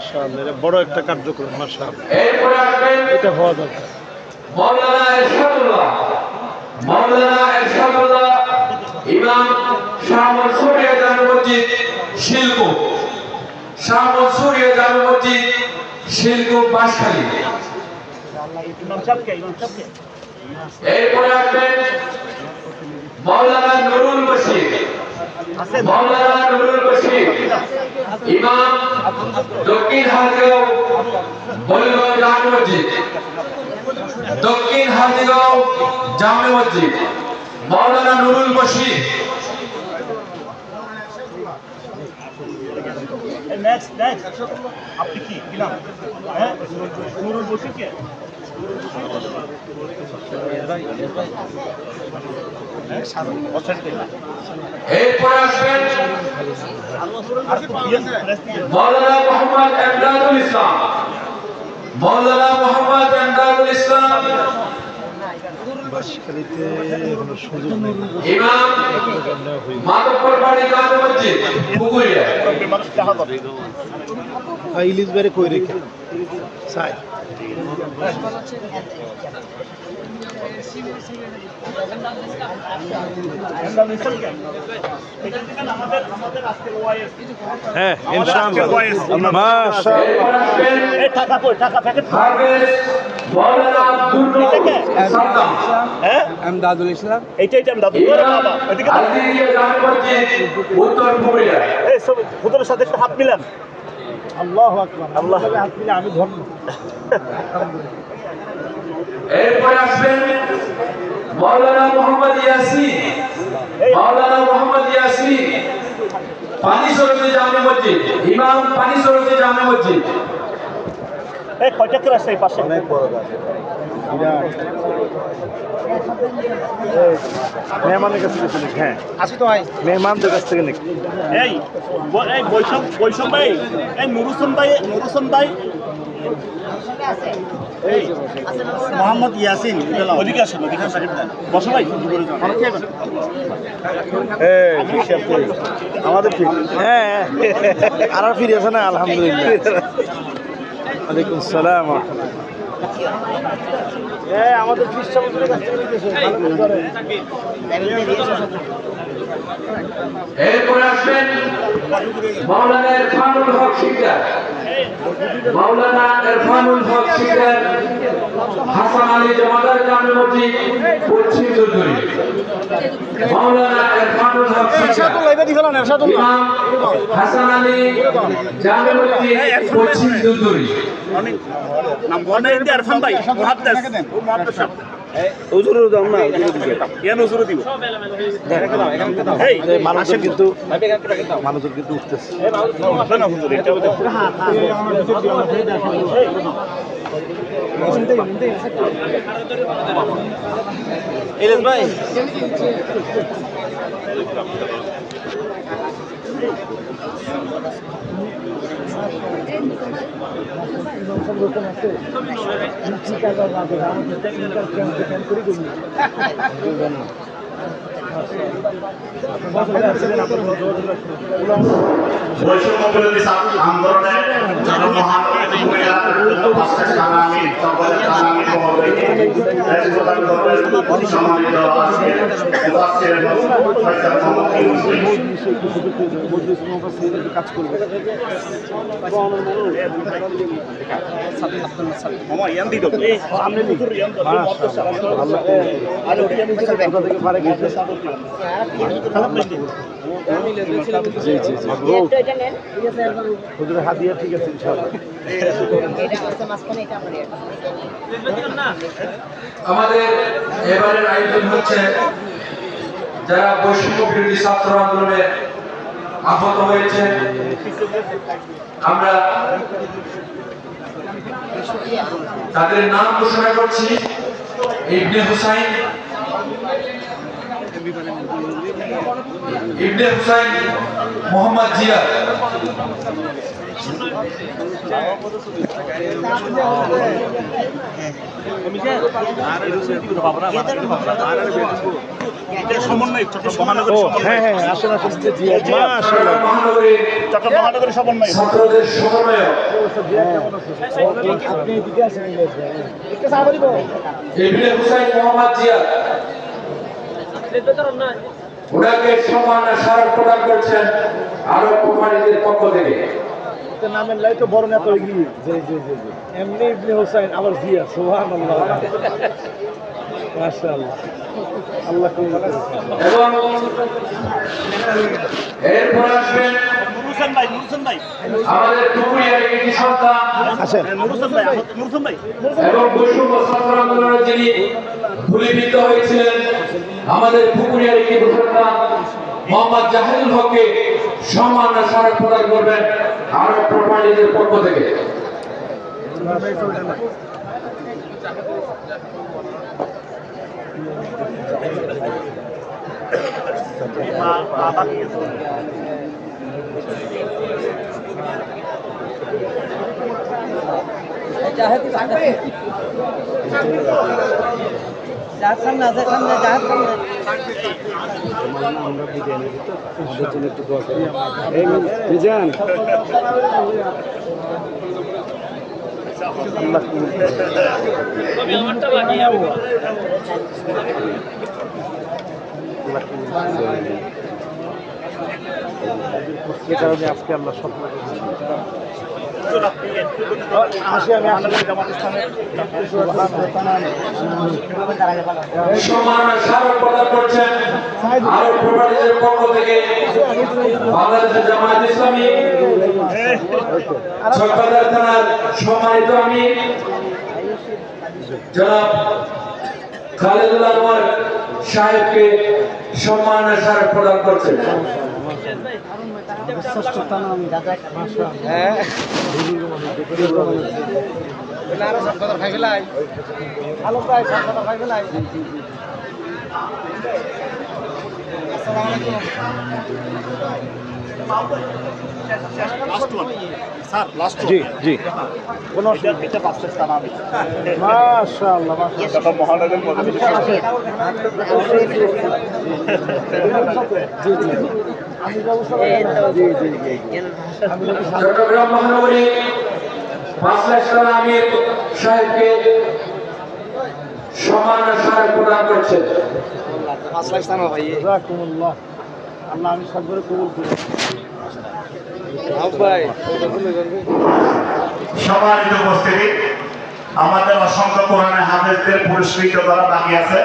মাশাআল্লাহ, এটা বড় একটা কার্যক্রম। মাশাআল্লাহ, এরপরে আসবেন এটা হওয়া দরকার। মাওলানা ইরশাদুল্লাহ ইমাম শাহ মনসুর জামে মসজিদ শিলকুপ, শাহ মনসুর জামে মসজিদ শিলকুপ বাঁশখালী। এরপরে আসবেন মাওলানা নুরুল বশীর ইমাম দক্ষিণ হাজিগাঁও বলিগঞ্জ জামে মসজিদ, দক্ষিণ হাজিগাঁও জামে মসজিদ মাওলানা নুরুল বশীর। আপনি কি নাম? হ্যাঁ, নুরুল বশীর কে? এরপর আসবেন মাওলানা মোহাম্মদ এমদাদুল ইসলাম, মাওলানা মোহাম্মদ এমদাদুল ইসলাম ইমাম মাধবপুর বাড়ি জামে মসজিদ পুকুরিয়া। ইলিশ বেড়ে কই রেখে সাই হ্যাঁ, ইনশাআল্লাহ। মাশাআল্লাহ, টাকা কই? টাকা প্যাকেট মাওলানা আব্দুল সাদ্দাম, এমদাদুল ইসলাম, এইটাই আমি দাদু বাবা এদিকে আলিয়া জামে মসজিদ উত্তর পুকুরিয়া। এই সব হুজুরের সাথে একটা হাত মিলান। আল্লাহু আকবার। আল্লাহ হাত মিলে আমি ধন্য। এরপর আসবেন মাওলানা মোহাম্মদ ইয়াসিন, মাওলানা মোহাম্মদ ইয়াসিন পানি সরোজি জামে মসজিদ ইমাম, পানি সরোজি জামে মসজিদ। এই কয়টা ক্লাস এই পাশে? অনেক বড় গাছ, বিরাট। মেহমানের কাছ থেকে নাকি? হ্যাঁ, আসি তো ভাই। মেহমানদের কাছ থেকে নাকি? এই এই বৈষম ভাই, এই নুরুসন ভাই এই মোহাম্মদ ইয়াসিন ওদিকে আসেন, ওদিকে বসো ভাই। আমাদের ফির, হ্যাঁ আর ফিরে আছে না? আলহামদুলিল্লাহ। ওয়ালাইকুম সালাম। আমাদের এরপর আসবেন মাওলানা ইরফানুল হক শিকদার, মাওলানা ইরফানুল হক শিকদার হাসান আলী জমাদার জামে মসজিদ পশ্চিম দুর্দুরি, মাওলানা ইরফানুল হক শিকদার ইমাম হাসান আলী জামে মসজিদ পশ্চিম দুর্দুরি। নাম বনে ইরফান ভাই মুহাদ্দিস সাহেব। হুজুরের দাম না, কেন হুজুর দিব? এই মানুষের কিন্তু উঠতেছে। না হুজুর এটা ইলিশ ভাই, বৈষম্য বিরোধী ছাত্র আন্দোলনের জনমহান সম্মানিত কাজ করবে। সামনে হুজুরের হাদিয়া ঠিক আছে ইনশাআল্লাহ। আমাদের এবারের আয়োজন হচ্ছে যারা বৈষম্য বিরোধী ছাত্র আন্দোলনে আহত হয়েছে, আমরা তাদের নাম ঘোষণা করছি। ইবনে হুসাইন, ইবনে হুসাইন মোহাম্মদ জিয়া, সমন্বয় চট্টগ্রাম মহানগরী ও সমন্বয় হ্যাঁ হ্যাঁ আসেন আসেন মাশাআল্লাহ চট্টগ্রাম মহানগরীর চট্টগ্রাম মহানগরী সমন্বয় ছাত্রদের সমন্বয়ক আপনি এদিকে আসেন ইবনে হুসাইন মোহাম্মদ জিয়া ওনাকে সম্মান স্মারক প্রদান করছেন আরব কোম্পানিদের পক্ষ থেকে। নামের লাই তো বড় নেতা হয়ে গিয়ে জি জি জি জি এমনি ইবনে হোসেন আবার জিয়া সুবহানাল্লাহ মাশাআল্লাহ আল্লাহ কবুল করুন এবং এরপর আসবেন নুরুসেন ভাই আমাদের টুকুরিয়ার একটি সন্তান আসেন নুরুসেন ভাই এবং বৈষম্য ছাত্র আন্দোলনে যিনি গুলিবিদ্ধ হয়েছিলেন আমাদের পুকুরিয়ার একটি সন্তান মোহাম্মদ জাহিদুল হককে সম্মান স্মারক প্রদান করবেন আরব প্রপার্টিদের পক্ষ থেকে। সামনে আছে সামনে জাহাজ সামনে আমরা বিদায় নেব তো আমাদের জন্য একটু দোয়া করি এই মিজান আল্লাহ কবুল করুন আমি আমারটা লাগিয়ে যাবো আল্লাহ কবুল করুন এই কারণে আজকে আল্লাহ স্বপ্ন আসি আমি জামাত ইসলামের সম্মান স্মারক প্রদান করছেন আরব প্রপার্টিদের পক্ষ থেকে বাংলাদেশের জামায়াত ইসলামী চকবাজার থানার সম্মানিত আমি জনাব খালেদুল আনোয়ার সাহেবকে সম্মান স্মারক প্রদান করছেন। হ্যাঁ আরো সব কথা খাই ফেলাই ভালো প্রায় সব কথা খাই ফেলাই আসসালামু আলাইকুম লাস্ট ওয়ান স্যার লাস্ট জি জি কোনো এটা পাঁচটা স্থান আমি মাশাআল্লাহ মাশাআল্লাহ চট্টগ্রাম মহানগরীর মধ্যে জি জি আমি ব্যবস্থা জি জি জি চট্টগ্রাম মহানগরী 5 লাখ টাকা আমির সাহেবকে সম্মান স্মারক প্রদান করছেন। 5 লাখ টাকা ভাই জাযাকুমুল্লাহ আল্লাহ আমি সবরে কবুল করি ভাই সম্মানিত উপস্থিতি, আমাদের অসংখ্য কোরআনের হাফেজদের পুরস্কৃত করা বাকি আছে।